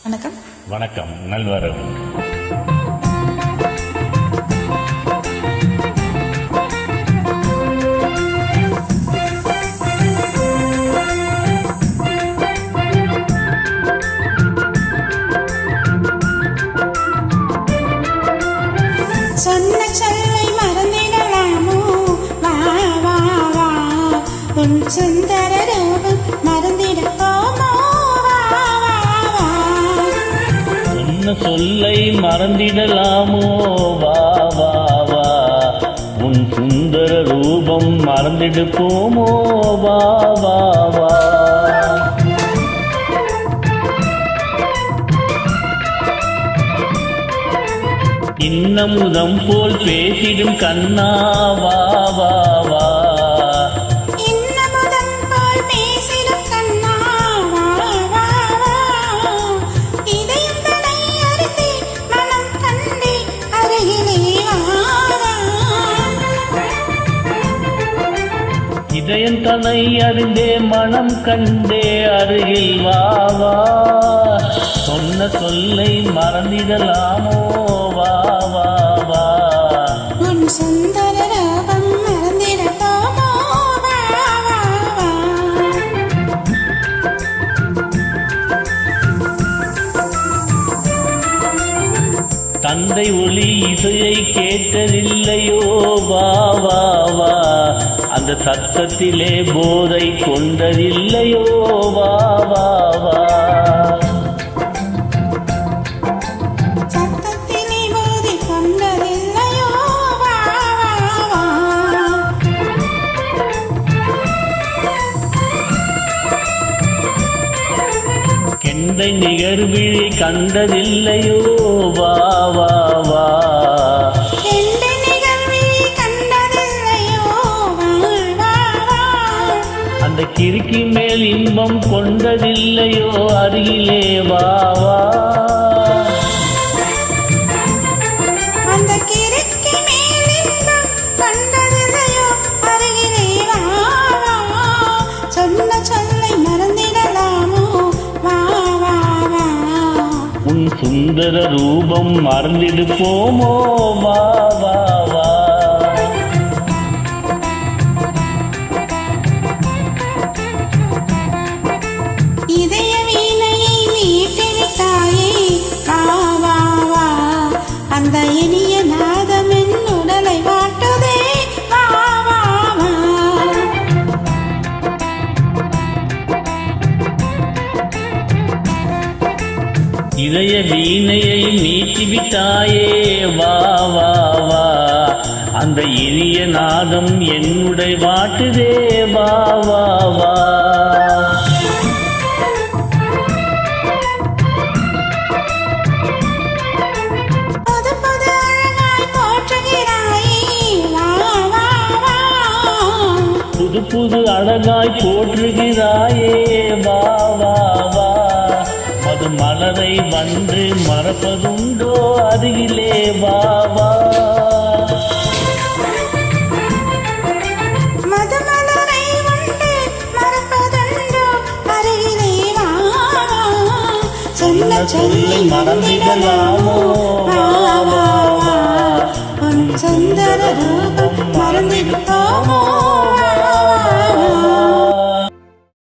வணக்கம். வணக்கம், நல்வரவு. சொன்ன சொல்லை மறந்திடலாமோ? வா வா வா, உன் சுந்தர ரூபம் மறந்திட போமோ? வா வா வா. சொன்ன சொல்லை மறந்திடலாமோ? வா வா வா, உன் சுந்தர ரூபம் மறந்திடு போமோ? வா வா வா. இன்னமுதம் போல் பேசிடும் கண்ணா, வா வா வா. இன்னமுதம் போல் பேசிடும் கண்ணா, வா வா வா. இதயம் தனை அறிந்தே மனம் கண்டே அருகிலே வா வா. இதயம் தனை அறிந்தே மனம் கண்டே அருகில் வா வா. சொன்ன சொல்லை மறந்திடலாமோ? வா வா வா. உன் சுந்தர ரூபம் மறந்திட போமோ? வா வா வா. தந்தை ஒளி இசையை கேட்டதில்லையோ? வா வா வா. அந்த சத்தத்திலே போதை கொண்டதில்லையோ? வா வா வா. சத்தத்திலே போதை கொண்டதில்லையோ? வா வா வா. கெண்டை நிகழ்விழி கண்டதில்லையோ? வா வா வா. எந்த நிகழ்வை கண்டதில்லையோ? வா வா வா. அந்த கிறுக்கி மேல் இன்பம் கொண்டதில்லையோ? அருகிலே வா வா. அந்த கிறுக்கி மேல் இன்பம் கண்டதில்லையோ? அருகிலே வா வா. சொன்ன சொல்லை மறந்திடலாமோ? வா வா வா. உன் சுந்தர ரூபம் மறந்திடு போமோ? வா வா வா. இதய வீணையை மீட்டிருக்காயே, வா வா வா. அந்த இனிய நாதம் என் உடலை வாட்டுதே, வா வா வா. இதய வீணையை மீட்டிவிட்டாயே, வா வா வா. அந்த இனிய நாதம் என்னுடைய வாட்டுதே, வா வா வா. புது புது அழகாய் போற்றுகிறாயே, வா வா வா. புது புது அழகாய் போற்றுகிறாயே, வா வா வா. அது மலரை வந்து மறப்பதுண்டோ? அருகிலே வா வா. மதுமலரை உண்டு மறப்பதுண்டோ? அருகிலே வா வா. சொன்ன சொல்லை மறந்திடலாமோ? வா வா வா. உன் சுந்தர ரூபம் மறந்திட